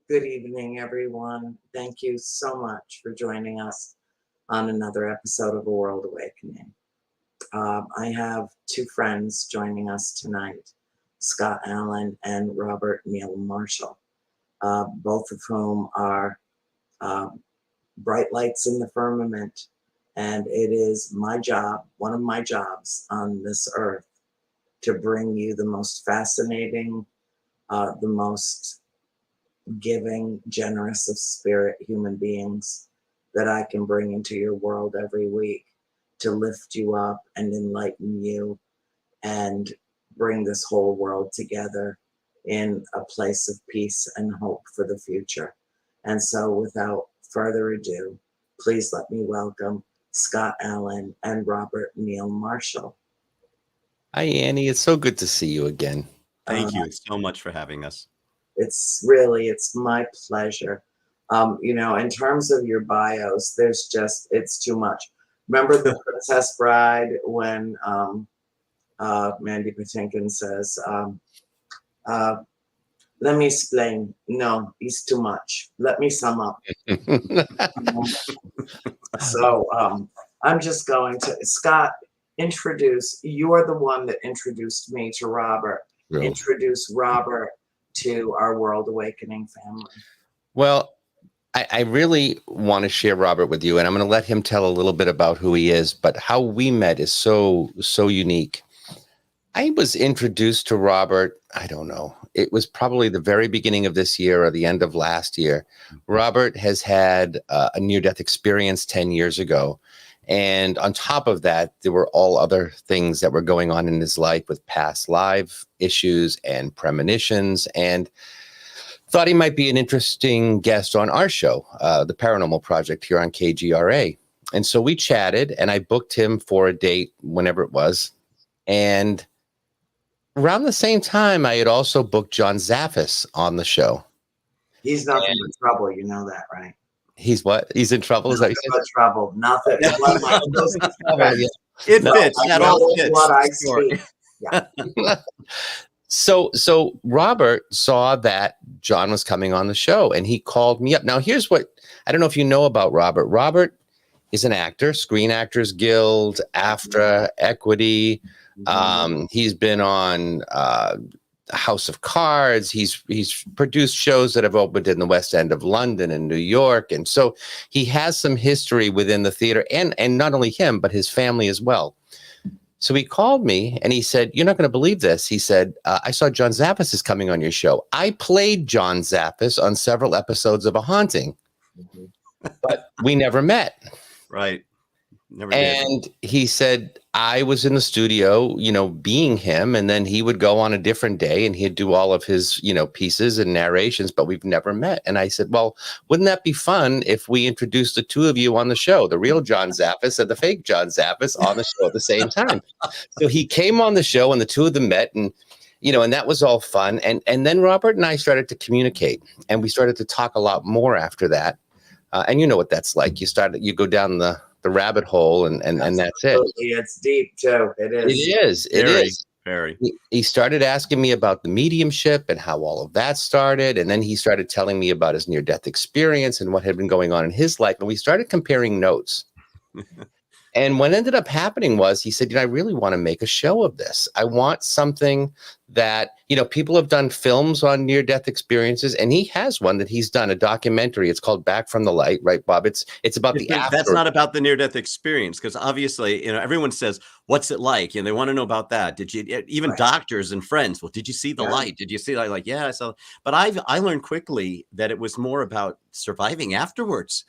Good evening, everyone. Thank you so much for joining us on another episode of A World Awakening. I have two friends joining us tonight, Scott Allan and Robert Neal Marshall, both of whom are bright lights in the firmament. And it is my job, one of my jobs on this earth, to bring you the most fascinating, the most giving, generous of spirit human beings that I can bring into your world every week to lift you up and enlighten you and bring this whole world together in a place of peace and hope for the future. And so without further ado, please let me welcome Scott Allan and Robert Neal Marshall. Hi, Annie. It's so good to see you again. Thank you so much for having us. It's my pleasure. In terms of your bios, it's too much. Remember the Princess Bride when Mandy Patinkin says, let me explain. No, it's too much. Let me sum up. So I'm just going to, Scott, you are the one that introduced me to Robert. Really? Introduce Robert to our World Awakening family. Well, I really want to share Robert with you, and I'm going to let him tell a little bit about who he is, but how we met is so unique. I was introduced to Robert, I don't know, it was probably the very beginning of this year or the end of last year. Robert has had a near-death experience 10 years ago. And on top of that, there were all other things that were going on in his life with past life issues and premonitions, and thought he might be an interesting guest on our show, the Paranormal Project here on KGRA. And so we chatted, and I booked him for a date whenever it was. And around the same time, I had also booked John Zaffis on the show. He's nothing but trouble, you know that, right? He's what? He's in trouble? Is that but trouble. Nothing. It fits. That all fits. What I speak. Yeah. So Robert saw that John was coming on the show, and he called me up. Now, here's what, I don't know if you know about Robert. Robert is an actor, Screen Actors Guild, AFTRA, Equity. He's been on House of Cards. He's produced shows that have opened in the West End of London and New York. And so he has some history within the theater, and not only him, but his family as well. So he called me and he said, "You're not going to believe this." He said, "I saw John Zaffis is coming on your show." I played John Zaffis on several episodes of A Haunting, but we never met. Right. Never and did. He said, I was in the studio, being him, and then he would go on a different day and he'd do all of his, pieces and narrations, but we've never met. And I said, well, wouldn't that be fun if we introduced the two of you on the show, the real John Zaffis and the fake John Zaffis on the show at the same time? So he came on the show and the two of them met, and and that was all fun. And then Robert and I started to communicate, and we started to talk a lot more after that. And you know what that's like. You go down the rabbit hole, and that's it. It's deep too. It is very. He started asking me about the mediumship and how all of that started, and then he started telling me about his near-death experience and what had been going on in his life, and we started comparing notes. And what ended up happening was he said, I really want to make a show of this. I want something that, people have done films on near-death experiences, and he has one that he's done, a documentary. It's called Back from the Light, right, Bob? It's about the after. That's not about the near-death experience, because obviously, everyone says, what's it like? And they want to know about that. Did you, even doctors and friends, well, did you see the light? Did you see that? Like, yeah, I saw. But I learned quickly that it was more about surviving afterwards.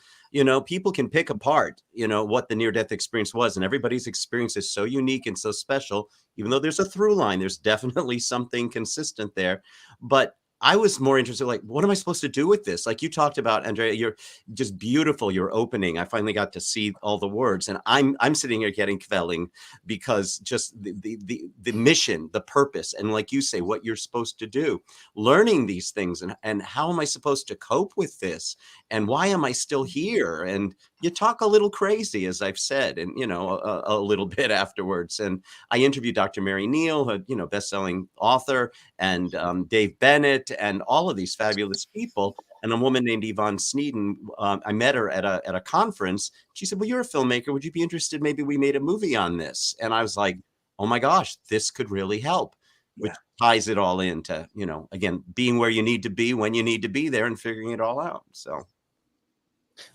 People can pick apart, what the near-death experience was, and everybody's experience is so unique and so special. Even though there's a through line, there's definitely something consistent there. But I was more interested, like, what am I supposed to do with this? Like you talked about, Andrea, you're just beautiful. Your opening, I finally got to see all the words, and I'm sitting here getting quelling because just the mission, the purpose, and like you say, what you're supposed to do, learning these things, and how am I supposed to cope with this, and why am I still here? And you talk a little crazy, as I've said, and a little bit afterwards. And I interviewed Dr. Mary Neal, best-selling author, and Dave Bennett, and all of these fabulous people. And a woman named Yvonne Sneeden, I met her at a conference. She said, well, you're a filmmaker. Would you be interested? Maybe we made a movie on this. And I was like, oh my gosh, this could really help, which ties it all into, you know, again, being where you need to be when you need to be there and figuring it all out. So,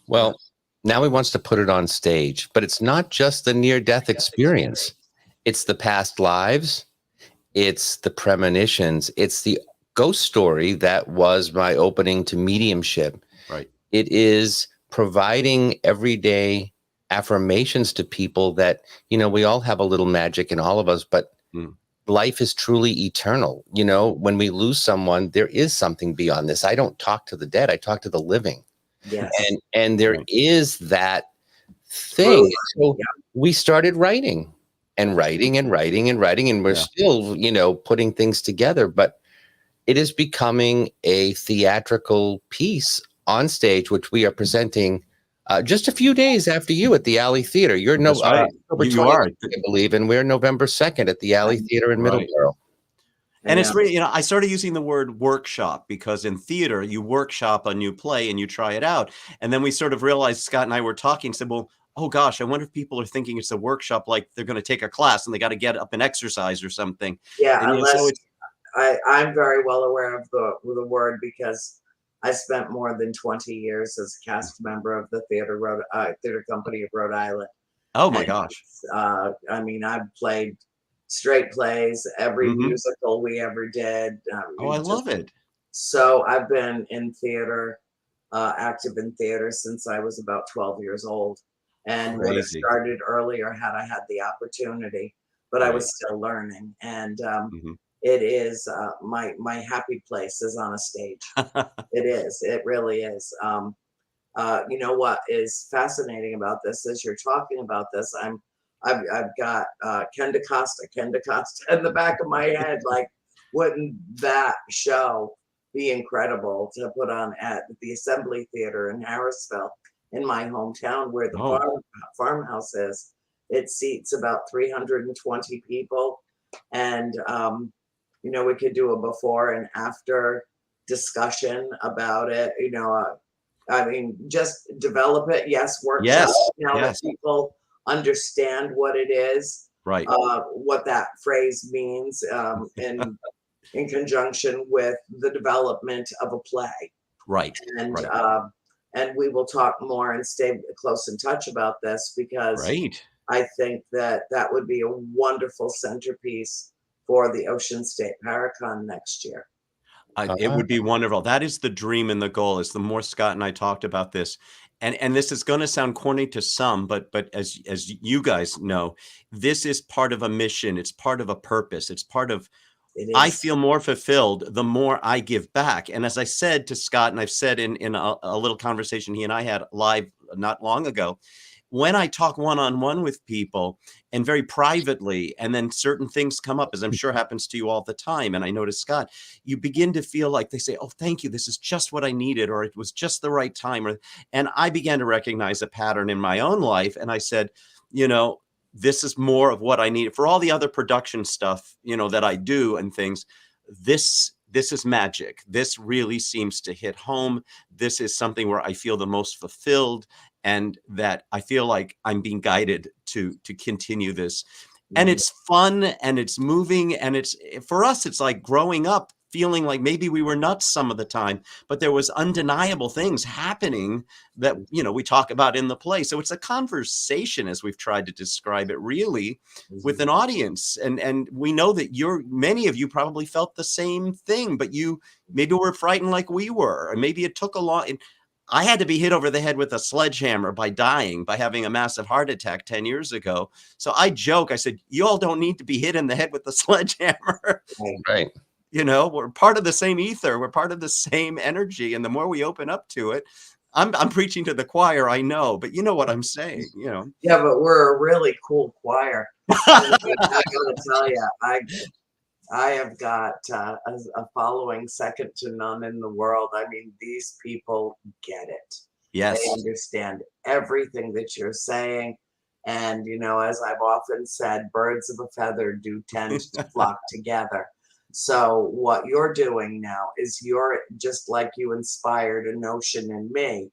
well, now he wants to put it on stage, but it's not just the near-death experience. It's the past lives. It's the premonitions. It's the ghost story that was my opening to mediumship. right. It is providing everyday affirmations to people that, you know, we all have a little magic in all of us, but life is truly eternal. You know, when we lose someone, there is something beyond this. I don't talk to the dead. I talk to the living. Yes. And there is that thing. So we started writing and writing and writing and writing, and we're still, you know, putting things together, but it is becoming a theatrical piece on stage, which we are presenting just a few days after you at the Alley Theater. You're October you 20th, are, I believe, and we're November 2nd at the Alley Theater in Middleborough. And it's really, you know, I started using the word workshop because in theater, you workshop a new play and you try it out. And then we sort of realized, Scott and I were talking, said, well, oh gosh, I wonder if people are thinking it's a workshop, like they're going to take a class and they got to get up and exercise or something. Yeah, and, unless so I'm very well aware of the word because I spent more than 20 years as a cast member of the theater company of Rhode Island. Oh my gosh. I mean, I've played straight plays, every musical we ever did. Oh, I love it. So I've been in theater, active in theater since I was about 12 years old, and would have started earlier had I had the opportunity, but I was still learning. And it is my happy place is on a stage. It is. It really is. You know what is fascinating about this is you're talking about this. I've got Ken DaCosta in the back of my head. Like, wouldn't that show be incredible to put on at the Assembly Theater in Harrisville, in my hometown, where the farmhouse is? It seats about 320 people, and you know, we could do a before and after discussion about it. You know, I mean, just develop it. Yes, workshop. Now that people understand what it is, what that phrase means, in conjunction with the development of a play. And we will talk more and stay close in touch about this, because I think that that would be a wonderful centerpiece for the Ocean State Paracon next year. It would be wonderful. That is the dream and the goal. Is the more Scott and I talked about this, and this is going to sound corny to some, but as you guys know, this is part of a mission. It's part of a purpose. It's part of. I feel more fulfilled the more I give back. And as I said to Scott, and I've said in a little conversation he and I had live not long ago, when I talk one-on-one with people and very privately, and then certain things come up, as I'm sure happens to you all the time, and I know to Scott, you begin to feel like they say, oh, thank you, this is just what I needed, or it was just the right time. And I began to recognize a pattern in my own life. And I said, you know, this is more of what I need for all the other production stuff, you know, that I do and things. This is magic. This really seems to hit home. This is something where I feel the most fulfilled, and that I feel like I'm being guided to continue this. And it's fun and it's moving, and it's, for us, it's like growing up, feeling like maybe we were nuts some of the time, but there was undeniable things happening that, you know, we talk about in the play. So it's a conversation, as we've tried to describe it, really, with an audience. And we know that many of you probably felt the same thing, but you maybe were frightened like we were, or maybe it took a long. I had to be hit over the head with a sledgehammer by having a massive heart attack 10 years ago. So I joke, I said, you all don't need to be hit in the head with a sledgehammer. Right. You know, we're part of the same ether. We're part of the same energy. And the more we open up to it, I'm preaching to the choir, I know, but you know what I'm saying, you know. Yeah, but we're a really cool choir. I gotta tell you, I have got a following second to none in the world. I mean, these people get it. Yes. They understand everything that you're saying. And, you know, as I've often said, birds of a feather do tend to flock together. So what you're doing now is you're just like you inspired a notion in me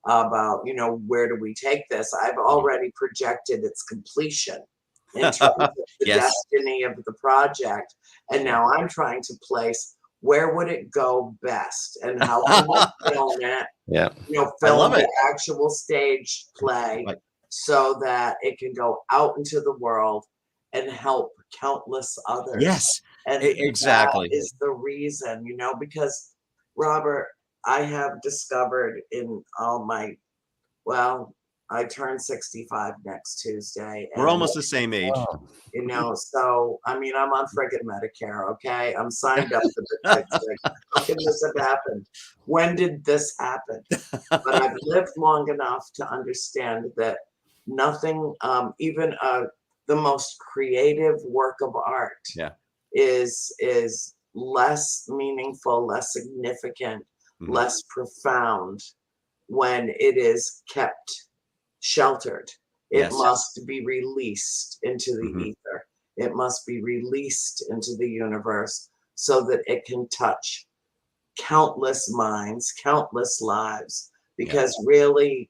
about, you know, where do we take this? I've already projected its completion in terms of the Yes. destiny of the project. And now I'm trying to place where would it go best and how can we film it, Yeah. you know, I love film it. the actual stage play Right. so that it can go out into the world and help countless others. Yes, And exactly. that is the reason, you know, because Robert, I have discovered in all my, well, I turn 65 next Tuesday. We're And, almost the same age. Wow. you know, so, I mean, I'm on friggin' Medicare, okay? I'm signed up for the thing. Like, how can this have happened? When did this happen? But I've lived long enough to understand that nothing, even the most creative work of art, Yeah. is less meaningful, less significant, Mhm. less profound when it is kept sheltered. It Yes. must be released into the Mhm. ether. It must be released into the universe so that it can touch countless minds, countless lives. Because really,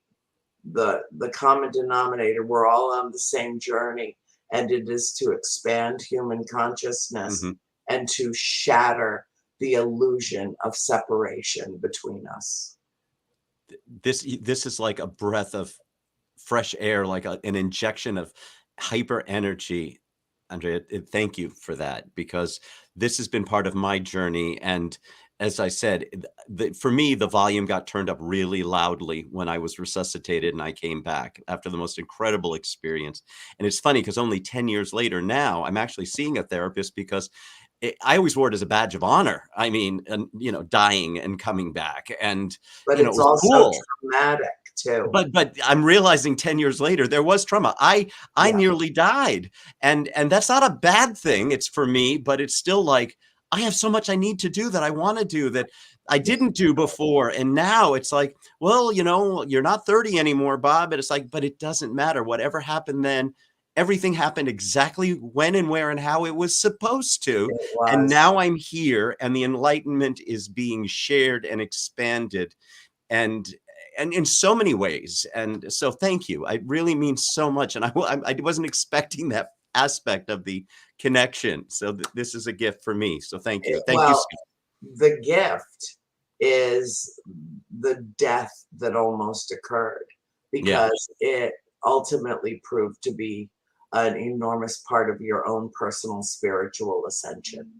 the common denominator, we're all on the same journey, and it is to expand human consciousness Mhm. and to shatter the illusion of separation between us. This is like a breath of fresh air, like an injection of hyper energy. Andrea, thank you for that, because this has been part of my journey. And as I said, for me, the volume got turned up really loudly when I was resuscitated and I came back after the most incredible experience. And it's funny because only 10 years later now, I'm actually seeing a therapist because I always wore it as a badge of honor. I mean, and, you know, dying and coming back, and, But you know, it it's was also cool. traumatic too. But I'm realizing 10 years later, there was trauma. I Yeah. nearly died, and that's not a bad thing. It's for me, but it's still like, I have so much I need to do that I want to do that I didn't do before. And now it's like, well, you know, you're not 30 anymore, Bob. And it's like, but it doesn't matter. Whatever happened then, everything happened exactly when and where and how it was supposed to. It And was. now I'm here, and the enlightenment is being shared and expanded, and in so many ways. And so thank you. It really means so much. And I wasn't expecting that aspect of the connection. So this is a gift for me. So thank you. Thank you. Well, the gift is the death that almost occurred, Yeah. because it ultimately proved to be an enormous part of your own personal spiritual ascension.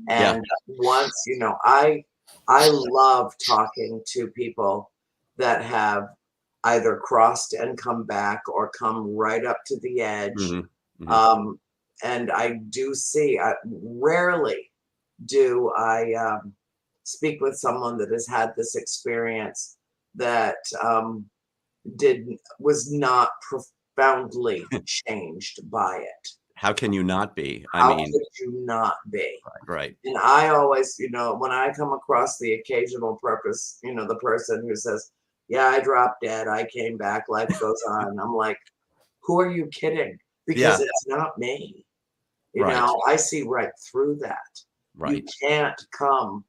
Yeah. And once, you know, I love talking to people that have either crossed and come back or come right up to the edge. Mhm. Mhm. And I do see, rarely do I speak with someone that has had this experience that was not profoundly changed by it. How can you not be? I How mean, could you not be? right. And I always, you know, when I come across the occasional purpose, you know, the person who says, yeah, I dropped dead, I came back, life goes on. I'm like, who are you kidding? Because Yeah. it's not me. You Right. know, I see right through that. You Right. can't come.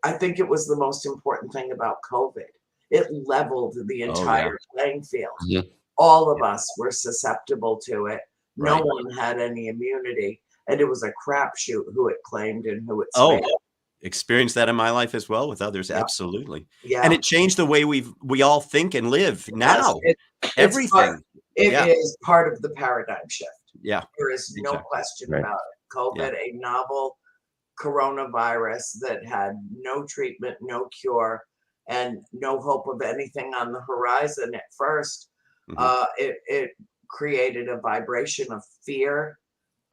I think it was the most important thing about COVID. It leveled the Oh, yeah. entire playing field. Mhm. All of us were susceptible to it. No Right. one had any immunity. And it was a crapshoot who it claimed and who it Oh, spared. experienced that in my life as well with others. Yeah. Absolutely. Yeah. And it changed the way we all think and live now. It's Everything. It Yeah. is part of the paradigm shift. Yeah. There is no Exactly. question Right. about it. COVID, a novel coronavirus that had no treatment, no cure, and no hope of anything on the horizon at first. Mhm. It created a vibration of fear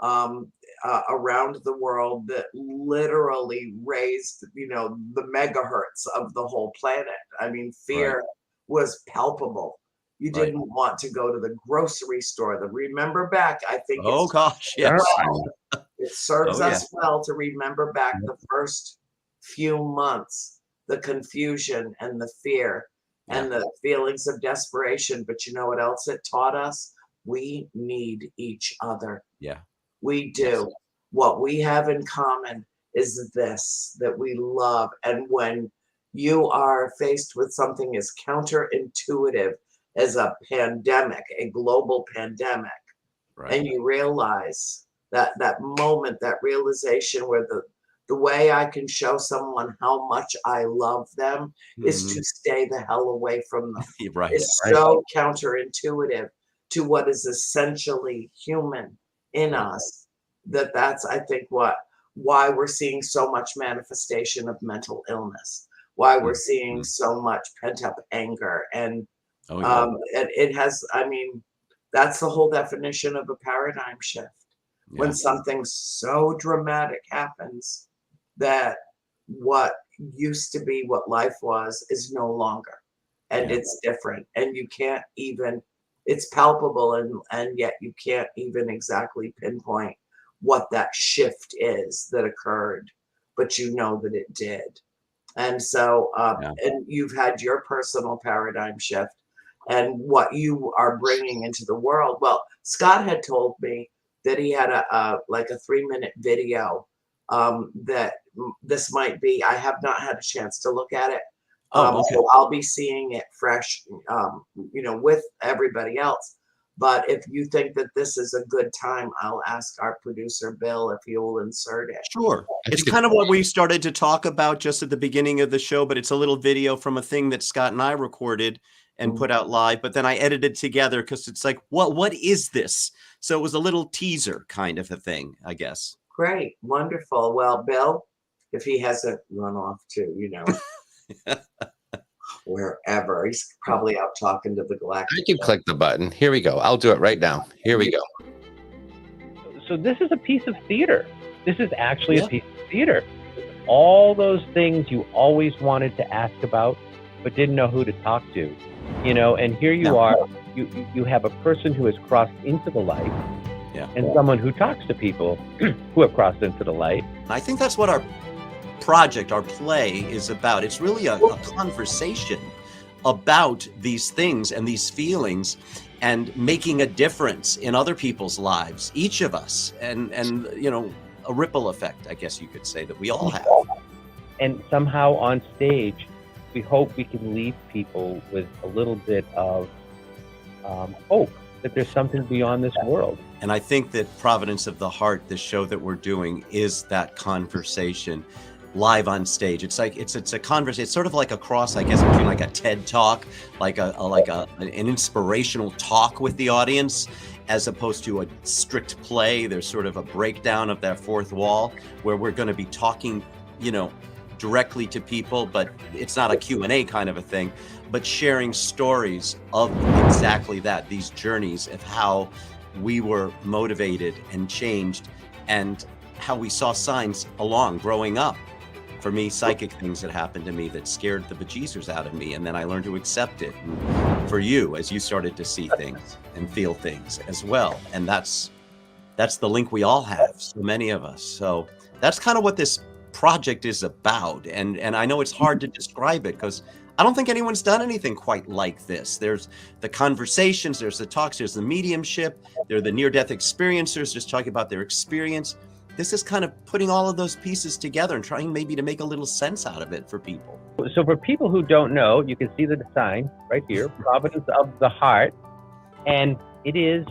around the world that literally raised, you know, the megahertz of the whole planet. I mean, fear was palpable. You Right. didn't want to go to the grocery store. Remember back, I think Oh it's gosh, yes. it serves Oh, yeah. us well to remember back the first few months, the confusion and the fear and the feelings of desperation. But you know what else it taught us? We need each other. Yeah. We Yes. do. what we have in common is this, that we love. And when you are faced with something as counterintuitive as a pandemic, a global pandemic, Right. and you realize that moment, that realization where the way I can show someone how much I love them is to stay the hell away from them. Right. It's Right. so counterintuitive to what is essentially human in Right. us, that's, I think, why we're seeing so much manifestation of mental illness, why we're seeing so much pent-up anger. And Oh, yeah. and it has, I mean, that's the whole definition of a paradigm shift. When Yeah. something so dramatic happens that what used to be what life was is no longer, and Yeah. it's different, and you can't even, it's palpable, and yet you can't even exactly pinpoint what that shift is that occurred, but you know that it did. And so, Yeah. and you've had your personal paradigm shift and what you are bringing into the world. Well, Scott had told me that he had like a 3-minute video that this might be. I have not had a chance to look at it. Oh, okay. So I'll be seeing it fresh, with everybody else. But if you think that this is a good time, I'll ask our producer, Bill, if he'll insert it. Sure. I It's think kind of what we started to talk about just at the beginning of the show, but it's a little video from a thing that Scott and I recorded and put out live, but then I edited together because it's like, what is this? So it was a little teaser kind of a thing, I guess. Great. Wonderful. Well, Bill, if he hasn't run off to, wherever, he's probably out talking to the I galactic. can click the button. Here we go. I'll do it right now. Here we go. So this is a piece of theater. This is actually a piece of theater. All those things you always wanted to ask about, but didn't know who to talk to, and here you are, you have a person who has crossed into the light, and someone who talks to people who have crossed into the light. I think that's what our project, our play is about. It's really a conversation about these things and these feelings and making a difference in other people's lives, each of us, and a ripple effect, I guess you could say, that we all have. And somehow on stage, we hope we can leave people with a little bit of hope that there's something beyond this world. And I think that Providence of the Heart, the show that we're doing, is that conversation live on stage. It's like it's a conversation. It's sort of like a cross, I guess, between like a TED talk, like an inspirational talk with the audience, as opposed to a strict play. There's sort of a breakdown of that fourth wall where we're going to be talking, directly to people, but it's not a Q&A kind of a thing, but sharing stories of exactly that, these journeys of how we were motivated and changed and how we saw signs along growing up. For me, psychic things that happened to me that scared the bejesus out of me, and then I learned to accept it. And for you, as you started to see things and feel things as well, and that's the link we all have, so many of us. So that's kind of what this project is about, and I know it's hard to describe it because I don't think anyone's done anything quite like this. There's the conversations, there's the talks, there's the mediumship, there are the near-death experiencers just talking about their experience. This is kind of putting all of those pieces together and trying maybe to make a little sense out of it for people. So for people who don't know, you can see the sign right here, Providence of the Heart, and it is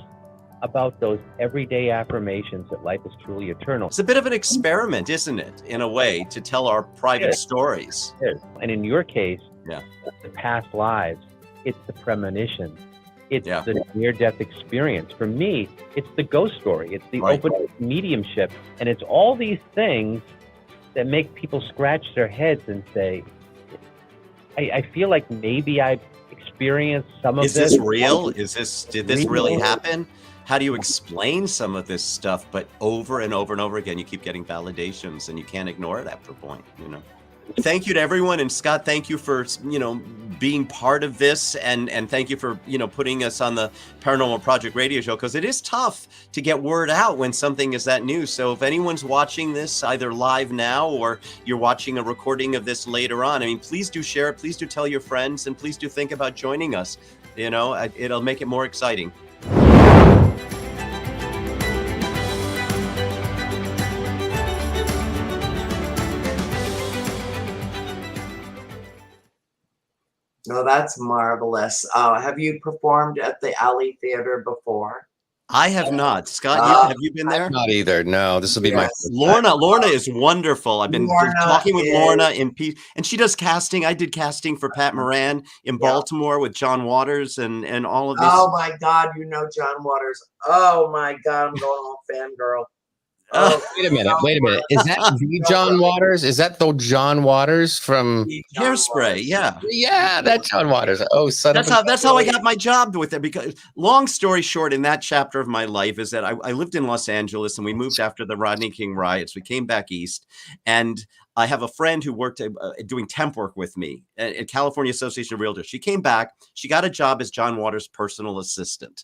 about those everyday affirmations that life is truly eternal. It's a bit of an experiment, isn't it, in a way, to tell our private stories. And in your case, Yeah. the past lives, it's the premonition, it's Yeah. the near-death experience. For me, it's the ghost story, it's the Right. open mediumship, and it's all these things that make people scratch their heads and say, I feel like maybe I've experienced some of Is this. this real? Did this really happen? How do you explain some of this stuff? But over and over and over again, you keep getting validations and you can't ignore it after a point, Thank you to everyone. And Scott, thank you for, being part of this. And thank you for, putting us on the Paranormal Project radio show, because it is tough to get word out when something is that new. So if anyone's watching this either live now or you're watching a recording of this later on, please do share it. Please do tell your friends, and please do think about joining us. It'll make it more exciting. No, that's marvelous. Have you performed at the Alley Theater before? I have not. Scott, have you been there? Not either. No, this will be my Yes. first time. Lorna is wonderful. I've been Lorna talking with is- Lorna in peace, and she does casting. I did casting for Pat Moran in Baltimore with John Waters and all of these. Oh my God, you know John Waters. Oh my God, I'm going all fangirl. Oh, Wait a minute. Is that the John Waters? Is that the John Waters from Hairspray? Yeah. Yeah, that's John Waters. Oh, That's how I got my job with it. Because long story short, in that chapter of my life is that I lived in Los Angeles and we moved after the Rodney King riots. We came back east, and I have a friend who worked doing temp work with me at California Association of Realtors. She came back. She got a job as John Waters' personal assistant.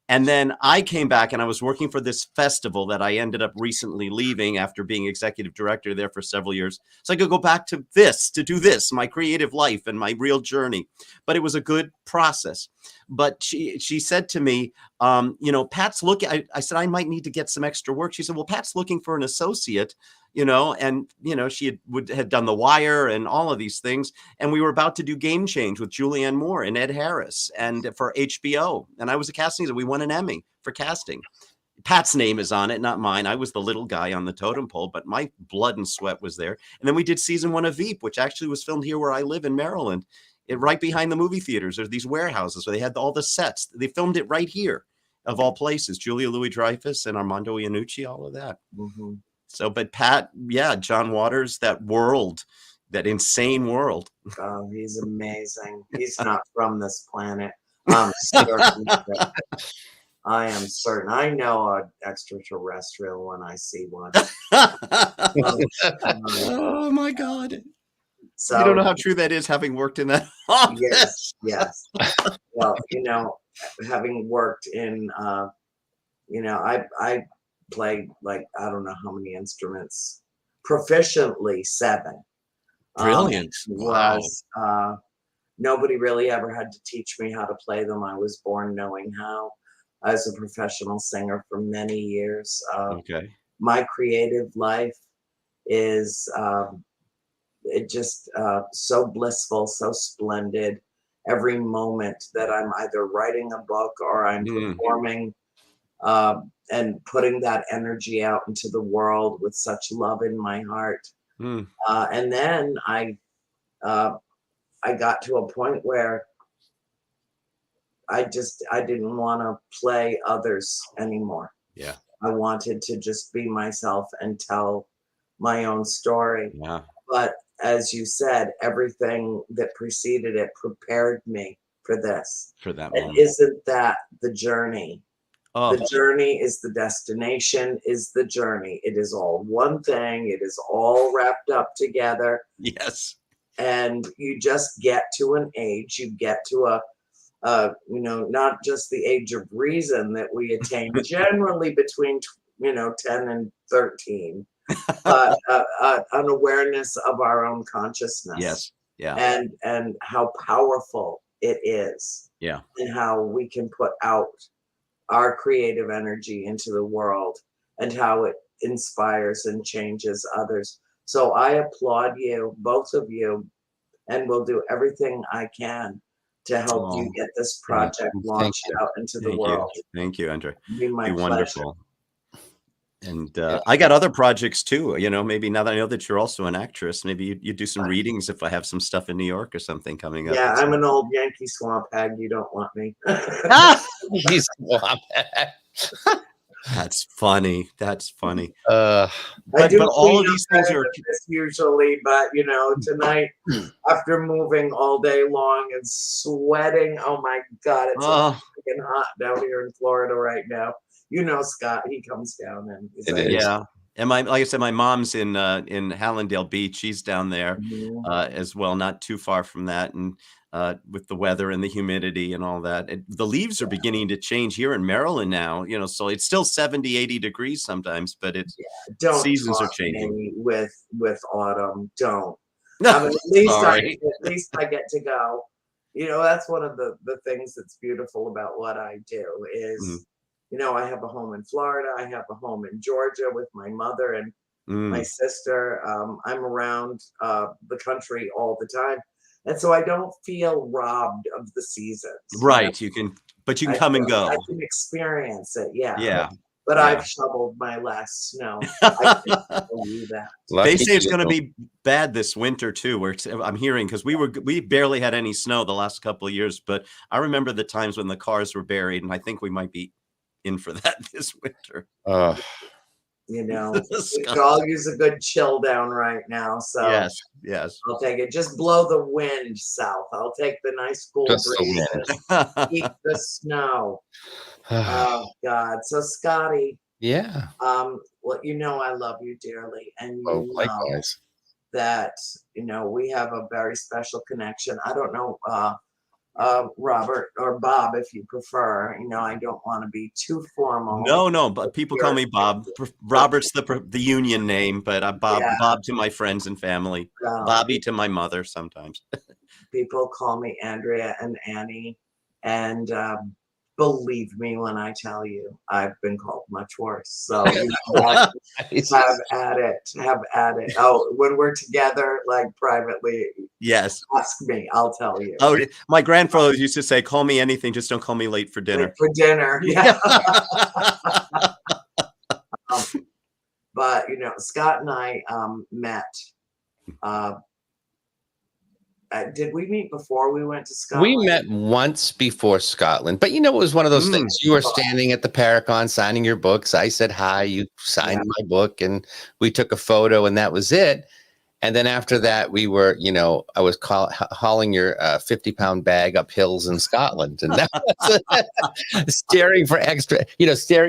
And then I came back and I was working for this festival that I ended up recently leaving after being executive director there for several years. So I could go back to do this, my creative life and my real journey. But it was a good process. But she said to me, Pat's looking, I said, I might need to get some extra work. She said, well, Pat's looking for an associate, and, she had done The Wire and all of these things. And we were about to do Game Change with Julianne Moore and Ed Harris and for HBO. And I was a casting, we won an Emmy for casting. Pat's name is on it, not mine. I was the little guy on the totem pole, but my blood and sweat was there. And then we did season 1 of Veep, which actually was filmed here where I live in Maryland. Right behind the movie theaters are these warehouses where they had all the sets. They filmed it right here, of all places. Julia Louis-Dreyfus and Armando Iannucci, all of that. Mm-hmm. So, but Pat, John Waters, that world, that insane world. Oh, he's amazing. He's not from this planet. I'm certain. I am certain. I know an extraterrestrial when I see one. Oh my God. So, you don't know how true that is, having worked in that office. Yes. Well, having worked in, I played like, I don't know how many instruments, proficiently 7. Brilliant. Wow. Nobody really ever had to teach me how to play them. I was born knowing how. I was a professional singer for many years. Okay. My creative life is so blissful, so splendid. Every moment that I'm either writing a book or I'm performing and putting that energy out into the world with such love in my heart. And then I got to a point where I didn't want to play others anymore. Yeah. I wanted to just be myself and tell my own story. Yeah. But as you said, everything that preceded it prepared me for this. For that and moment. Isn't that the journey? Oh. The journey is the destination, is the journey. It is all one thing. It is all wrapped up together. Yes. And you just get to an age, you get to not just the age of reason that we attain generally between, 10 and 13, but an awareness of our own consciousness. Yes. Yeah. And how powerful it is. Yeah. And how we can put out our creative energy into the world and how it inspires and changes others. So I applaud you, both of you, and will do everything I can to help you get this project launched out into the world. Thank you, Andrew. Be my wonderful. And I got other projects too. Maybe now that I know that you're also an actress, maybe you do some readings if I have some stuff in New York or something coming up. Yeah, I'm an old Yankee swamp hag. You don't want me. He's swamp hag. That's funny. But I do all of these things are usually, but tonight after moving all day long and sweating, oh my God, it's freaking hot down here in Florida right now. Scott, he comes down and he's like, yeah. And like I said, my mom's in Hallandale Beach. She's down there as well, not too far from that. And with the weather and the humidity and all that, the leaves are beginning to change here in Maryland now. So it's still 70, 80 degrees sometimes, but seasons are changing. With autumn, don't. At least I get to go. That's one of the things that's beautiful about what I do is. I have a home in Florida. I have a home in Georgia with my mother and my sister. I'm around the country all the time. And so I don't feel robbed of the seasons. Right. You can, but you can come and go. I can experience it. Yeah. Yeah. But Yeah. I've shoveled my last snow. I can tell you that. They say it's going to be bad this winter too. Where I'm hearing, because we barely had any snow the last couple of years, but I remember the times when the cars were buried, and I think we might be in for that this winter. You know, we could all use a good chill down right now. So yes, yes, I'll take it. Just blow the wind south. I'll take the nice cool breezes. Keep the snow. Oh God. So Scotty. Yeah. Well, you know I love you dearly, and you know likewise. that we have a very special connection. I don't know, Robert or Bob, if you prefer. I don't want to be too formal. No, but people call me Bob. Robert's the union name, but I'm Bob. Yeah. Bob to my friends and family. Bobby to my mother sometimes. People call me Andrea and Annie, and believe me when I tell you, I've been called much worse. So have at it. Oh, when we're together, like privately, yes, ask me, I'll tell you. Oh, my grandfather used to say, "Call me anything, just don't call me late for dinner." Late for dinner, yeah. But Scott and I met. Did we meet before we went to Scotland? We met once before Scotland, but it was one of those things. You were standing at the Paracon signing your books. I said hi, you signed my book, and we took a photo, and that was it. And then after that, we were, I was hauling your 50-pound bag up hills in Scotland, and that was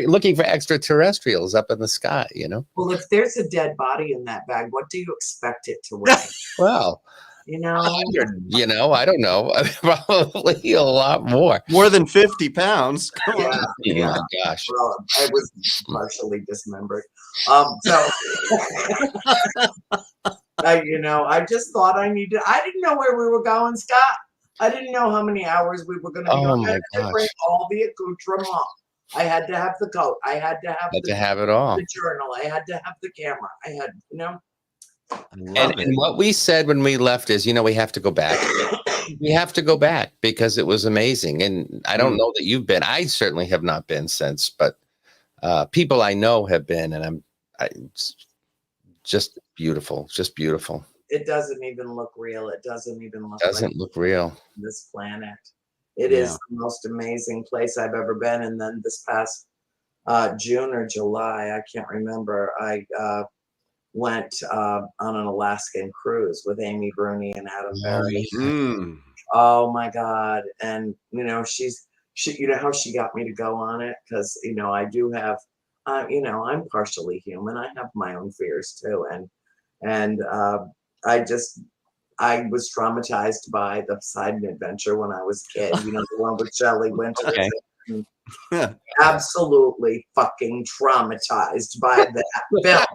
looking for extraterrestrials up in the sky, Well, if there's a dead body in that bag, what do you expect it to weigh? Well, I don't know. Probably a lot more. More than 50 pounds. Come on. Oh my gosh. Well, I was partially dismembered. So, I just thought I didn't know where we were going, Scott. I didn't know how many hours we were going to be on. I had to bring all the accoutrement. I had to have the coat. I had to have it all. The journal. I had to have the camera. I had, And what we said when we left is, we have to go back. We have to go back because it was amazing. And I don't know that you've been. I certainly have not been since, but people I know have been, and it's just beautiful. Just beautiful. It doesn't even look real. It doesn't even look. Look real. This planet. It is the most amazing place I've ever been. And then this past June or July, I can't remember. I went on an Alaskan cruise with Amy Bruni and Adam Berry. Oh my God. And she how she got me to go on it, because I do have I'm partially human. I have my own fears too, and I was traumatized by the Poseidon Adventure when I was a kid, the one with Shelley Winters. Okay. Absolutely fucking traumatized by that film.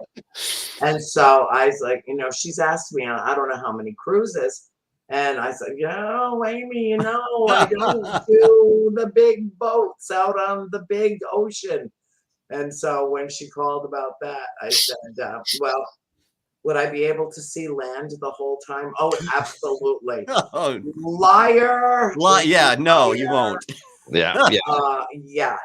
And so I was like, she's asked me on I don't know how many cruises. And I said, Amy, I don't do the big boats out on the big ocean. And so when she called about that, I said, well, would I be able to see land the whole time? Oh, absolutely. Liar. Yeah, no, you won't.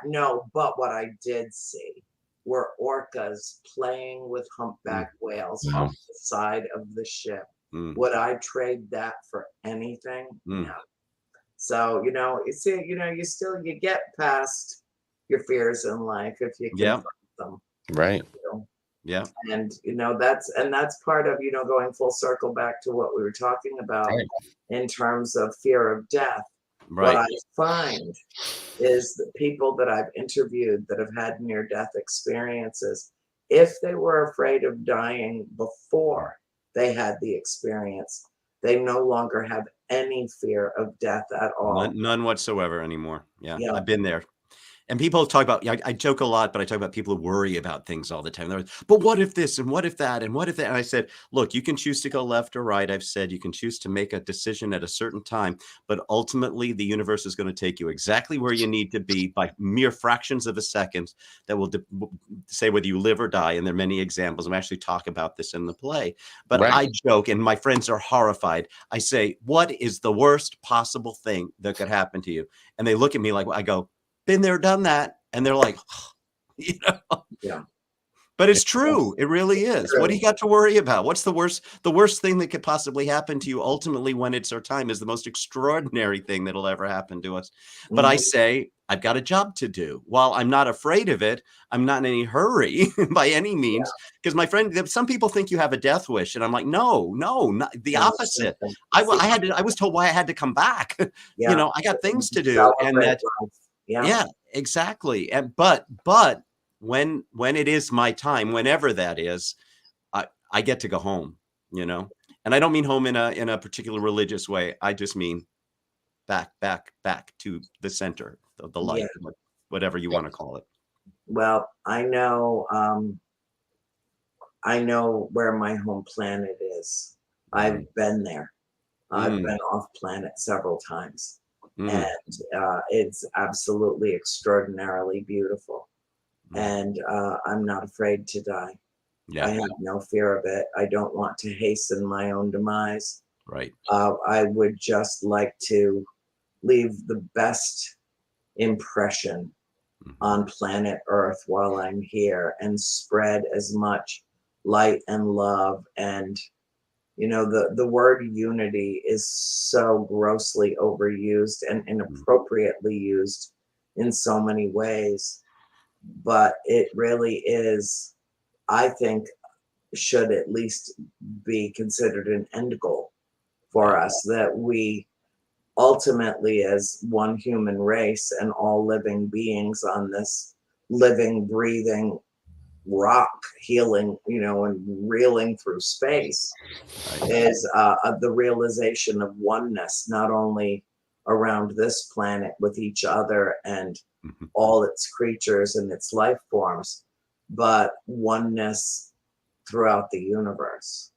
No, but what I did see were orcas playing with humpback whales off the side of the ship. Would I trade that for anything? No. So, you get past your fears in life if you confront them. Right. Yeah. And that's part of, going full circle back to what we were talking about in terms of fear of death. Right. What I find is the people that I've interviewed that have had near-death experiences, if they were afraid of dying before they had the experience, they no longer have any fear of death at all. None whatsoever anymore. Yeah, I've been there. And people talk about, I joke a lot, but I talk about people who worry about things all the time. They're like, but what if this and what if that and what if that? And I said, look, you can choose to go left or right. I've said you can choose to make a decision at a certain time, but ultimately the universe is going to take you exactly where you need to be by mere fractions of a second that will say whether you live or die. And there are many examples. I actually talk about this in the play, but Right. I joke and my friends are horrified. I say, what is the worst possible thing that could happen to you? And they look at me like, I go, been there, done that. And they're like, you know, Yeah. but it's true. It really is. True. What do you got to worry about? What's the worst thing that could possibly happen to you ultimately when it's our time is the most extraordinary thing that'll ever happen to us. But I say, I've got a job to do. While I'm not afraid of it, I'm not in any hurry by any means. Because my friend, some people think you have a death wish. And I'm like, no, not the opposite. I was told why I had to come back. Yeah. You know, I got things to do. And that, yeah, exactly. And but when it is my time, whenever that is, I get to go home, you know, and I don't mean home in a particular religious way. I just mean back to the center of the light, whatever you want to call it. Well, I know where my home planet is. I've been there. I've been off planet several times. And it's absolutely extraordinarily beautiful. And I'm not afraid to die. Yeah. I have no fear of it. I don't want to hasten my own demise. Right. I would just like to leave the best impression on planet Earth while I'm here and spread as much light and love. And you know, the word unity is so grossly overused and inappropriately used in so many ways. But it really is, I think, should at least be considered an end goal for us, that we ultimately, as one human race and all living beings on this living, breathing rock, healing, you know, and reeling through space, is the realization of oneness, not only around this planet with each other and all its creatures and its life forms, but oneness throughout the universe.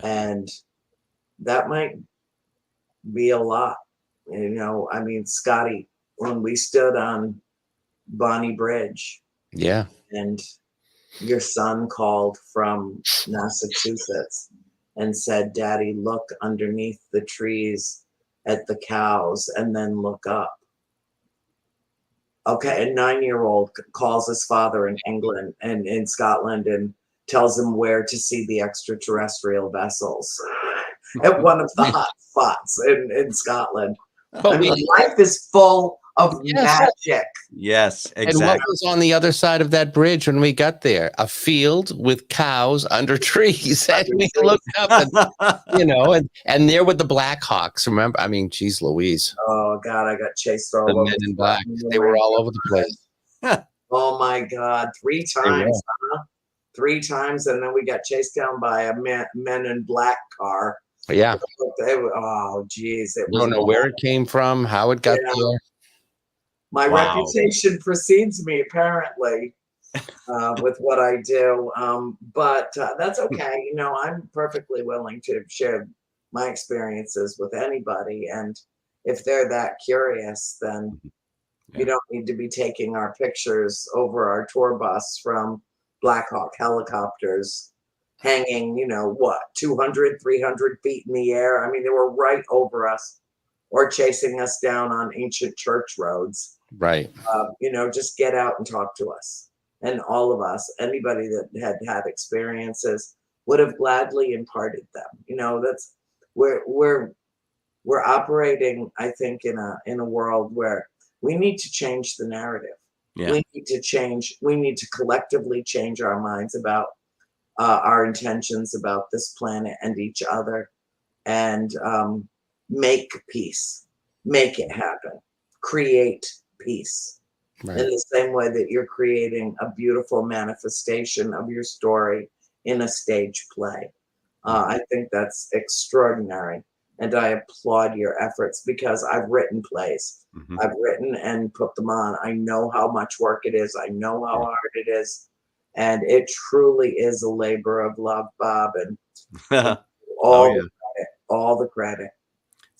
And that might be a lot, you know. I mean, Scotty, when we stood on Bonnie Bridge, and your son called from Massachusetts and said, Daddy, look underneath the trees at the cows and then look up. Okay, a 9-year-old calls his father in England and in Scotland and tells him where to see the extraterrestrial vessels at one of the hot spots in Scotland. I mean, life is full of magic. Yes, exactly. And what was on the other side of that bridge when we got there? A field with cows under trees. And we looked up, and, you know, and there were the Blackhawks. Remember? I mean, geez, Louise. Oh God, I got chased all the over. Men in Black. They were all over the place. Oh my God, 3 times, huh? 3 times, and then we got chased down by a Men in Black car. Yeah. Oh, geez. I don't know where it came from, how it got there. My reputation precedes me, apparently, with what I do. But that's okay. You know, I'm perfectly willing to share my experiences with anybody. And if they're that curious, then you don't need to be taking our pictures over our tour bus from Black Hawk helicopters hanging, you know, what, 200, 300 feet in the air. I mean, they were right over us, or chasing us down on ancient church roads. Right. You know, just get out and talk to us. And all of us, anybody that had experiences, would have gladly imparted them. You know, that's we're operating, I think, in a world where we need to change the narrative. We need to collectively change our minds about our intentions about this planet and each other, and make peace, make it happen, create peace. In the same way that you're creating a beautiful manifestation of your story in a stage play. I think that's extraordinary. And I applaud your efforts because I've written plays. Mhm. I've written and put them on. I know how much work it is. I know how hard it is. And it truly is a labor of love, Bob, and Oh all yeah. the credit, all the credit.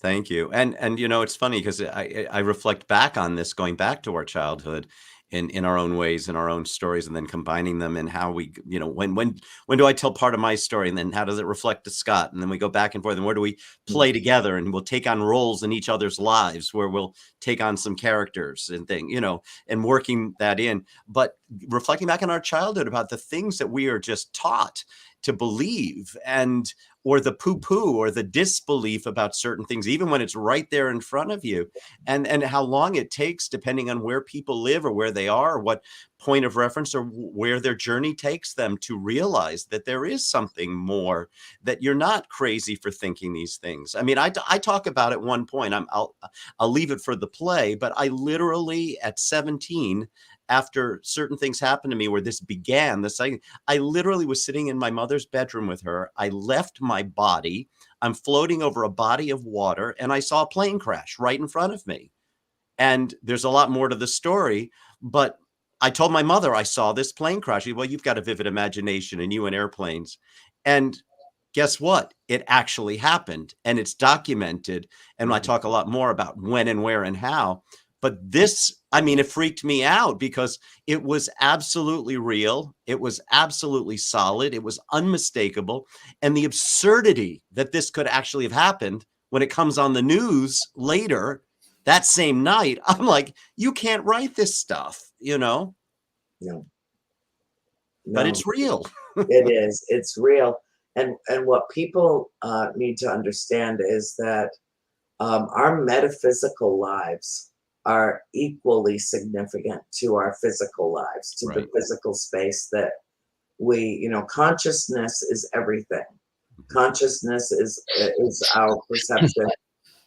Thank you. And you know, it's funny because I reflect back on this, going back to our childhood in our own ways, in our own stories, and then combining them and how we, you know, when do I tell part of my story, and then how does it reflect to Scott? And then we go back and forth, and where do we play together, and we'll take on roles in each other's lives where we'll take on some characters and thing, you know, and working that in. But reflecting back on our childhood about the things that we are just taught to believe, and or the poo-poo or the disbelief about certain things, even when it's right there in front of you, and how long it takes, depending on where people live or where they are, or what point of reference or where their journey takes them, to realize that there is something more, that you're not crazy for thinking these things. I mean, I talk about at one point, I'll leave it for the play, but I literally at 17, after certain things happened to me where this began, I literally was sitting in my mother's bedroom with her. I left my body. I'm floating over a body of water, and I saw a plane crash right in front of me. And there's a lot more to the story, but I told my mother I saw this plane crash. She, well, you've got a vivid imagination, and you and airplanes. And guess what? It actually happened, and it's documented. And I talk a lot more about when and where and how. But this, I mean, it freaked me out because it was absolutely real. It was absolutely solid. It was unmistakable. And the absurdity that this could actually have happened when it comes on the news later that same night, I'm like, you can't write this stuff, you know? No, But no, it's real. it is. It's real. And what people need to understand is that our metaphysical lives are equally significant to our physical lives, to the Right. physical space that we, you know, consciousness is everything. Consciousness is our perception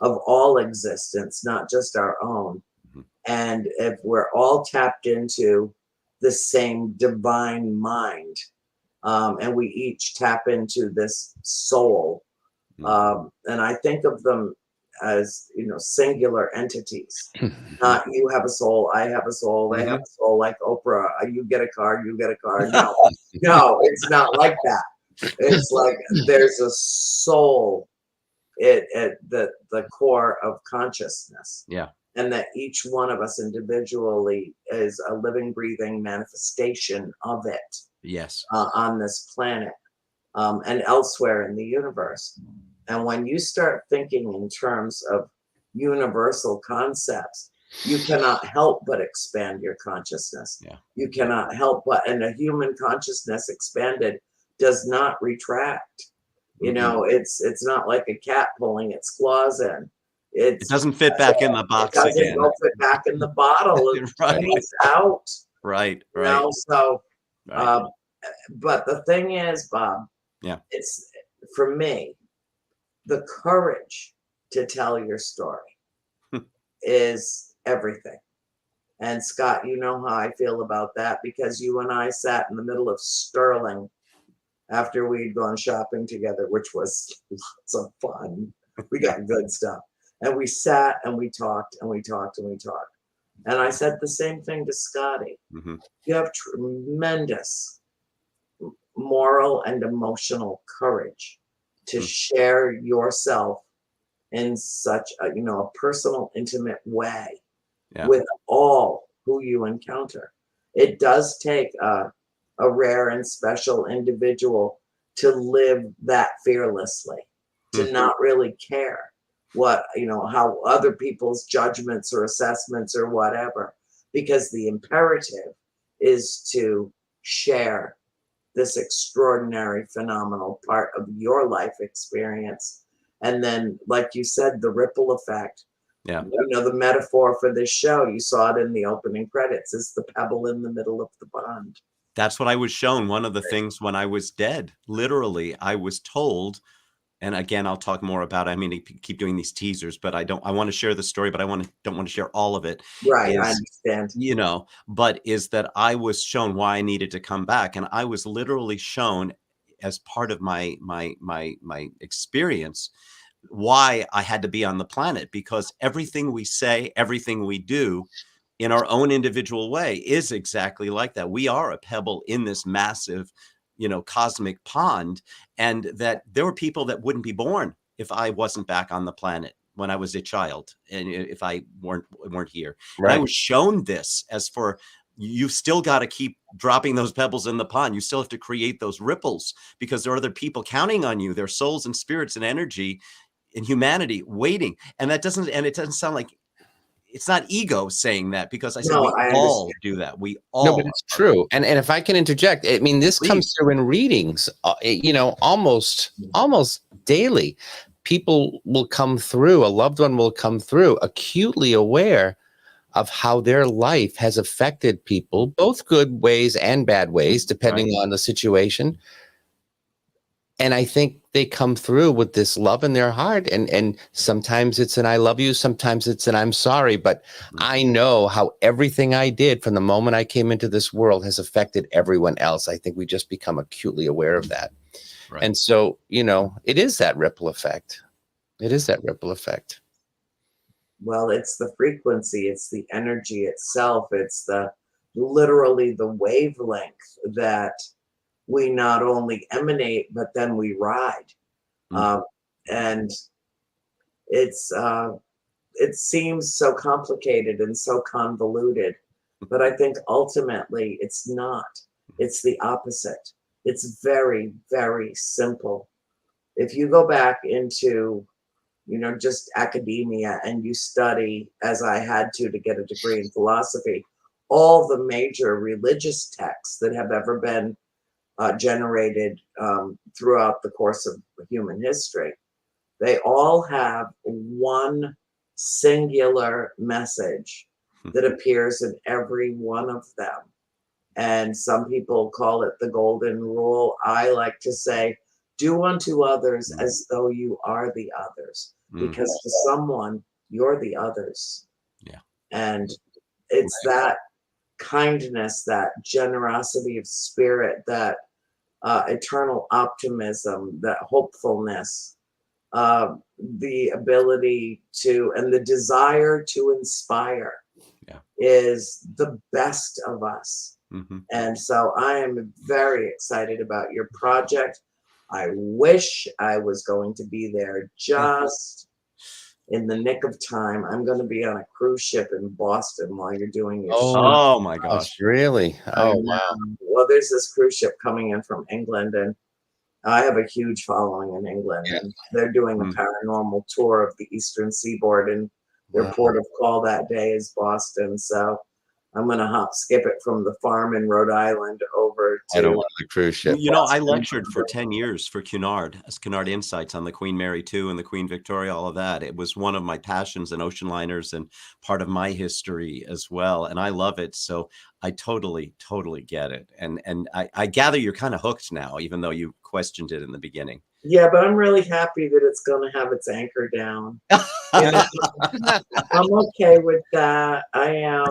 of all existence, not just our own. Mhm. And if we're all tapped into the same divine mind, and we each tap into this soul, and I think of them as, you know, singular entities. Not you have a soul, I have a soul, they have a soul, like Oprah. You get a car, you get a car. No, no, it's not like that. It's like there's a soul at the core of consciousness, Yeah. and that each one of us individually is a living, breathing manifestation of it Yes. on this planet, and elsewhere in the universe. And when you start thinking in terms of universal concepts, you cannot help but expand your consciousness. Yeah. You cannot help but, and a human consciousness expanded does not retract. You know, it's not like a cat pulling its claws in. It doesn't fit back in the It box doesn't again. go fit back in the bottle. It Right. stays out. Right. You Right. know, so Right. but the thing is, Bob, Yeah. it's for me, the courage to tell your story is everything. And Scott, you know how I feel about that because you and I sat in the middle of Sterling after we'd gone shopping together, which was lots of fun. We got good stuff. And we sat and we talked and we talked and we talked. And I said the same thing to Scotty. Mm-hmm. You have tremendous moral and emotional courage to share yourself in such a, you know, a personal, intimate way with all who you encounter. It does take a rare and special individual to live that fearlessly, to not really care what, you know, how other people's judgments or assessments or whatever, because the imperative is to share this extraordinary, phenomenal part of your life experience. And then, like you said, the ripple effect. Yeah. You know, the metaphor for this show, you saw it in the opening credits, is the pebble in the middle of the pond. That's what I was shown. One of the things when I was dead, literally, I was told, and again, I'll talk more about it. I mean, I keep doing these teasers, but I want to share the story, but don't want to share all of it. Right, I understand. You know, but is that I was shown why I needed to come back. And I was literally shown as part of my experience why I had to be on the planet, because everything we say, everything we do in our own individual way is exactly like that. We are a pebble in this massive, cosmic pond, and that there were people that wouldn't be born if I wasn't back on the planet when I was a child, and if I weren't here. Right. And I was shown this as for, you've still got to keep dropping those pebbles in the pond. You still have to create those ripples, because there are other people counting on you, their souls and spirits and energy in humanity waiting. And it doesn't sound like, it's not ego saying that, because I said No, we I all understand. do that. We No, all. but it's true. And if I can interject, I mean, this comes Please. through in readings, almost daily. People will come through, a loved one will come through, acutely aware of how their life has affected people, both good ways and bad ways, depending on the situation. And I think they come through with this love in their heart. And sometimes it's an I love you, sometimes it's an I'm sorry. But I know how everything I did from the moment I came into this world has affected everyone else. I think we just become acutely aware of that. Right. And so, it is that ripple effect. It is that ripple effect. Well, it's the frequency, it's the energy itself, it's literally the wavelength that we not only emanate, but then we ride. And it seems so complicated and so convoluted, but I think ultimately it's not. It's the opposite. It's very, very simple. If you go back into, just academia, and you study, as I had to get a degree in philosophy, all the major religious texts that have ever been generated throughout the course of human history, they all have one singular message that appears in every one of them. And some people call it the golden rule. I like to say, do unto others as though you are the others, because to someone, you're the others. Yeah. And it's that kindness, that generosity of spirit, that eternal optimism, that hopefulness, the ability to, and the desire to inspire is the best of us. And so I am very excited about your project. I wish I was going to be there just in the nick of time. I'm going to be on a cruise ship in Boston while you're doing your show. Oh my gosh. Really? Oh, wow. Well, there's this cruise ship coming in from England, and I have a huge following in England, and they're doing a paranormal tour of the Eastern Seaboard, and their port of call that day is Boston. So I'm going to hop skip it from the farm in Rhode Island over to the cruise ship. I lectured for 10 years for Cunard, as Cunard Insights, on the Queen Mary 2 and the Queen Victoria, all of that. It was one of my passions, and ocean liners, and part of my history as well. And I love it. So I totally get it. And I gather you're kind of hooked now, even though you questioned it in the beginning. Yeah, but I'm really happy that it's going to have its anchor down. I'm okay with that. I am.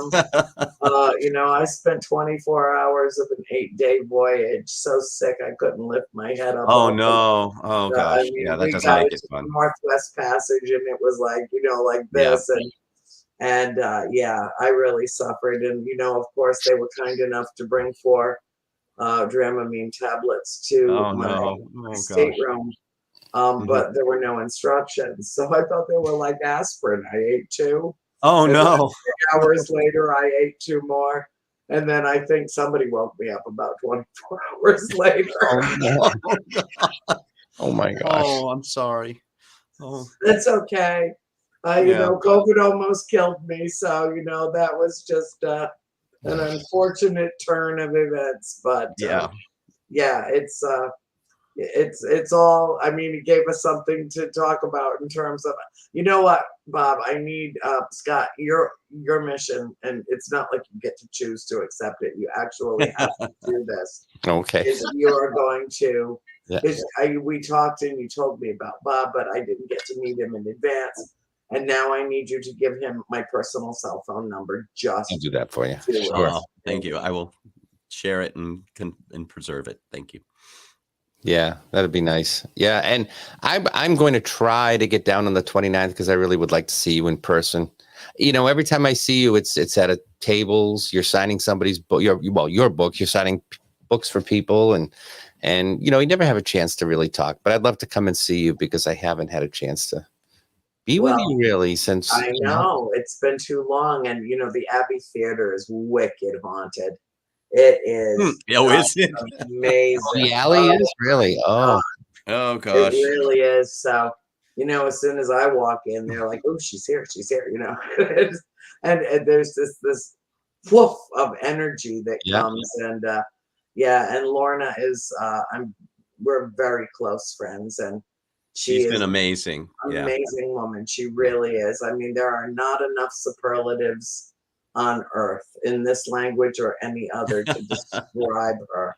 I spent 24 hours of an 8-day voyage, so sick I couldn't lift my head up. Oh no! Oh gosh! That doesn't make it fun. Northwest Passage, and it was like like this, and I really suffered. And of course, they were kind enough to bring 4 Dramamine tablets to my stateroom. But there were no instructions, so I thought they were like aspirin. I ate 2. Oh no! 3 hours later, I ate 2 more, and then I think somebody woke me up about 24 hours later. Oh my gosh! Oh, I'm sorry. Oh, it's okay. COVID almost killed me, so that was just an unfortunate turn of events. But it's all, I mean, it gave us something to talk about in terms of, what, Bob, I need, Scott, your mission, and it's not like you get to choose to accept it. You actually have to do this. Okay. You are going to, we talked and you told me about Bob, but I didn't get to meet him in advance. And now I need you to give him my personal cell phone number. I'll do that for you. Sure. Thank you. I will share it and preserve it. Thank you. Yeah, that'd be nice. Yeah, and I'm going to try to get down on the 29th because I really would like to see you in person. You know, every time I see you, it's at a tables. You're signing somebody's book. Your book. You're signing books for people, and you know, you never have a chance to really talk. But I'd love to come and see you because I haven't had a chance to be with you really since. I know it's been too long, and you know, the Abbey Theater is wicked haunted. It is. Oh, is it? Amazing. The alley is really. Oh. Oh It gosh. really is. So, you know, as soon as I walk in, they're like, "Oh, she's here, you know." and there's this woof of energy that comes, and yeah, and Lorna is we're very close friends, and She's is been amazing. amazing woman. She really is. I mean, there are not enough superlatives on earth in this language or any other to describe her.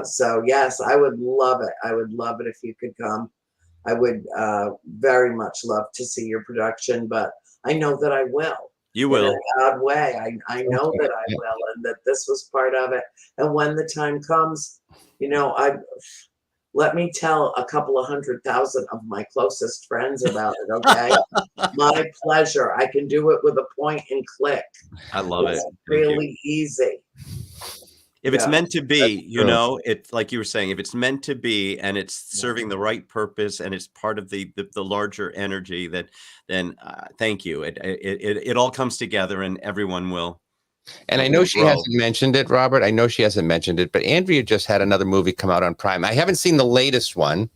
So yes, I would love it. I would love it if you could come. I would very much love to see your production, but I know that I will. You will. In a odd way. I know that I will, and that this was part of it. And when the time comes, you know, let me tell a couple of 100,000 of my closest friends about it, okay? My pleasure. I can do it with a point and click. I love it. Really easy. If it's meant to be, you know, it's like you were saying, if it's meant to be and it's serving the right purpose and it's part of the larger energy, then thank you. It all comes together and everyone will. And I know she hasn't mentioned it, Robert. I know she hasn't mentioned it, but Andrea just had another movie come out on Prime. I haven't seen the latest one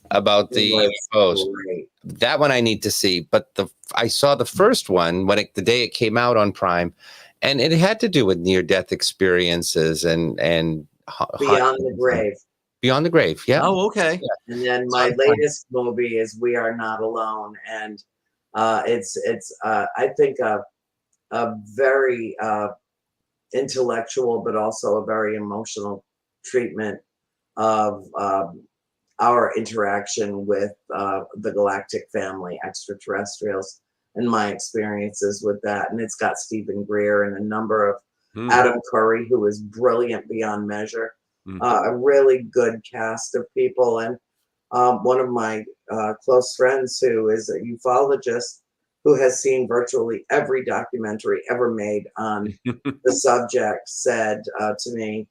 about the UFOs. That one I need to see, but I saw the first one the day it came out on Prime, and it had to do with near-death experiences and Beyond the Grave. Beyond the Grave, yeah. Oh, okay. Yeah. And then my latest movie is We Are Not Alone, and it's I think a very intellectual but also a very emotional treatment of our interaction with the galactic family, extraterrestrials, and my experiences with that. And it's got Stephen Greer and a number of Adam Curry, who is brilliant beyond measure. A really good cast of people, and one of my close friends who is a ufologist who has seen virtually every documentary ever made on the subject, said to me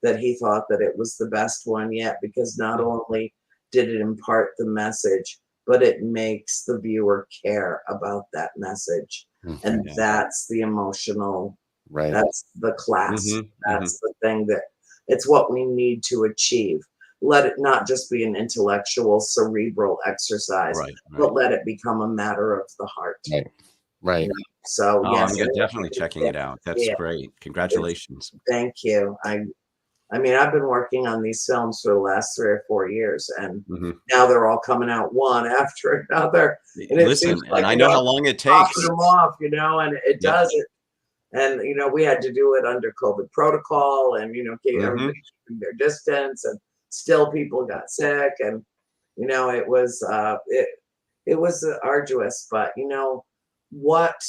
that he thought that it was the best one yet, because not only did it impart the message, but it makes the viewer care about that message. And that's the emotional, that's the class, that's the thing that it's what we need to achieve. Let it not just be an intellectual, cerebral exercise, but let it become a matter of the heart. Right. You know? So yes, I'm definitely checking it out. That's great. Congratulations. Thank you. I mean, I've been working on these films for the last 3 or 4 years, and now they're all coming out one after another. And it Listen, seems like, and I know how long it takes. Them off, you know, and it does it. And you know, we had to do it under COVID protocol, and you know, keep everybody keeping their distance, and still people got sick, and you know, it was arduous. But you know, what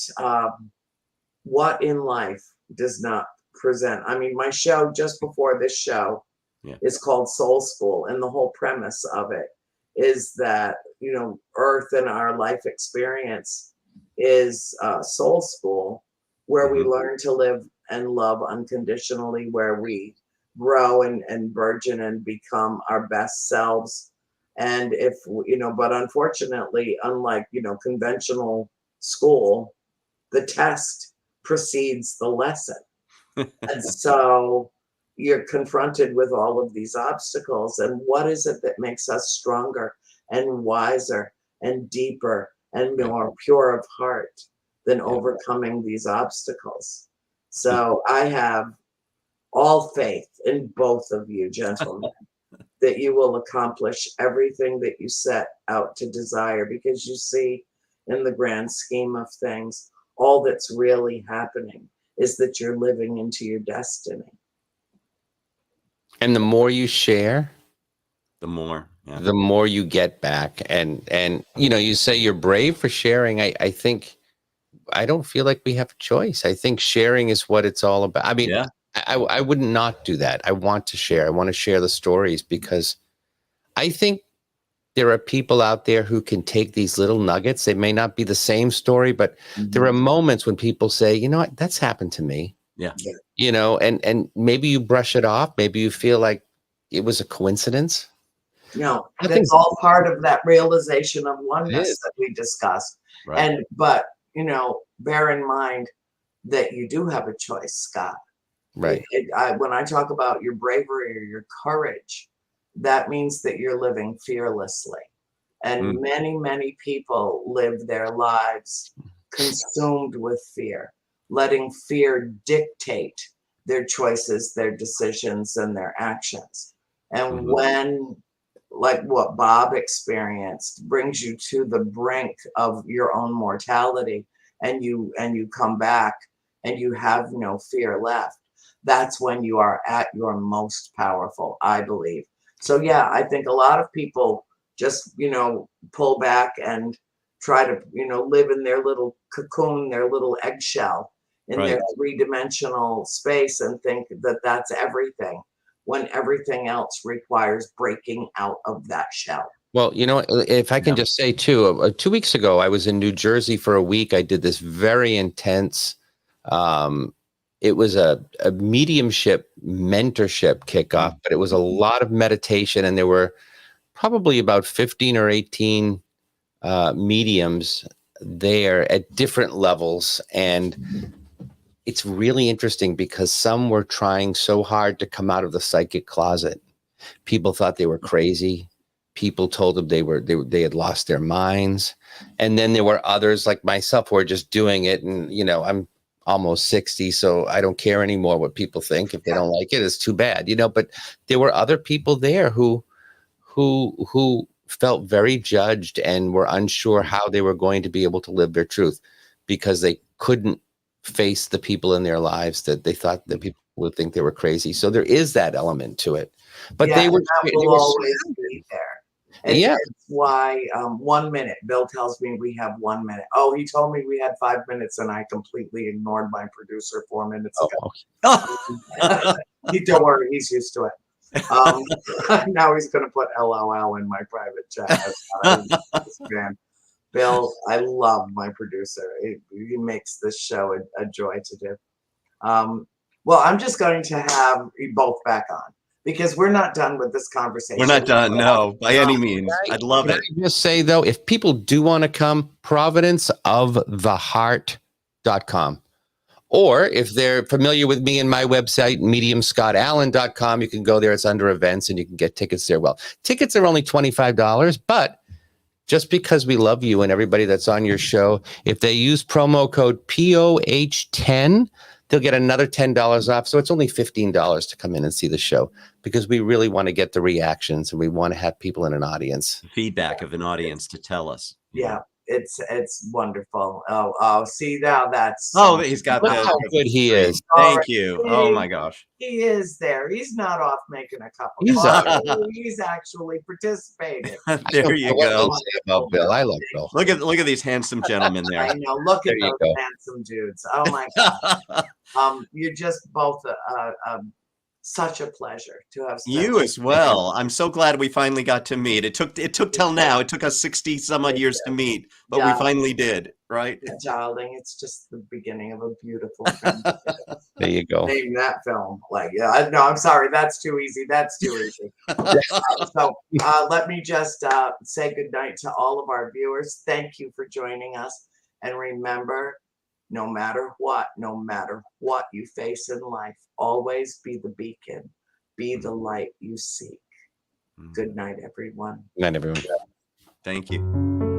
in life does not present? I mean, my show just before this show is called Soul School, and the whole premise of it is that, you know, Earth and our life experience is soul school, where we learn to live and love unconditionally, where we grow and burgeon and become our best selves. And if, you know, but unfortunately, unlike, you know, conventional school, the test precedes the lesson. And so you're confronted with all of these obstacles. And what is it that makes us stronger and wiser and deeper and more pure of heart than overcoming these obstacles? So I have all faith in both of you, gentlemen, that you will accomplish everything that you set out to desire, because you see, in the grand scheme of things, all that's really happening is that you're living into your destiny. And the more you share, the more you get back. And you know, you say you're brave for sharing. I think I don't feel like we have a choice. I think sharing is what it's all about. I mean, I would not do that. I want to share. I want to share the stories because I think there are people out there who can take these little nuggets. They may not be the same story, but there are moments when people say, you know what, that's happened to me. Yeah. You know, and maybe you brush it off. Maybe you feel like it was a coincidence. No, Nothing's- that's all part of that realization of It oneness is. that we discussed. Right. But bear in mind that you do have a choice, Scott. Right. When I talk about your bravery or your courage, that means that you're living fearlessly. And many, many people live their lives consumed with fear, letting fear dictate their choices, their decisions, and their actions. And when, like what Bob experienced, brings you to the brink of your own mortality, and you come back and you have no fear left, that's when you are at your most powerful, I believe. So yeah, I think a lot of people just, pull back and try to, live in their little cocoon, their little eggshell in their three-dimensional space and think that that's everything, when everything else requires breaking out of that shell. Well, if I can just say too, 2 weeks ago, I was in New Jersey for a week. I did this very intense, it was a mediumship mentorship kickoff, but it was a lot of meditation, and there were probably about 15 or 18 mediums there at different levels. And it's really interesting because some were trying so hard to come out of the psychic closet. People thought they were crazy. People told them they had lost their minds. And then there were others like myself who were just doing it. And, I'm almost 60, so I don't care anymore what people think. If they don't like it, it's too bad, but there were other people there who felt very judged and were unsure how they were going to be able to live their truth because they couldn't face the people in their lives that they thought that people would think they were crazy. So there is that element to it, but that will always be there. And yeah, it's why 1 minute. Bill tells me we have 1 minute. Oh, he told me we had 5 minutes, and I completely ignored my producer 4 minutes ago. Don't worry, he's used to it. Now he's going to put LOL in my private chat. Man, Bill, I love my producer. He makes this show a joy to do. Well, I'm just going to have you both back on, because we're not done with this conversation. We're not done, no, by any means. I'd love it. Can I just say, though, if people do want to come, providenceoftheheart.com. Or if they're familiar with me and my website, mediumscottallan.com, you can go there. It's under events, and you can get tickets there. Well, tickets are only $25, but just because we love you and everybody that's on your show, if they use promo code POH10, they'll get another $10 off. So it's only $15 to come in and see the show, because we really want to get the reactions and we want to have people in an audience. Feedback of an audience to tell us. Yeah, it's wonderful. Oh, see, now that's... Oh, he's got Look that. how good he is. Thank you. Oh my gosh. He is there. He's not off making a cup of He's coffee. He's actually participating. There you go. About Bill. I love Bill. Look at these handsome gentlemen there. I know. Look at There you those go. handsome dudes. Oh my God. You're just both such a pleasure to have spent You as well. I'm so glad we finally got to meet. It took till now. It took us 60 some odd years to meet, but we finally did, right? Darling, it's just the beginning of a beautiful friendship. There you go. Name that film. No, I'm sorry. That's too easy. That's too easy. So let me just say goodnight to all of our viewers. Thank you for joining us. And remember, no matter what you face in life, always be the beacon, be the light you seek. Good night, everyone. Good night, everyone. Thank you.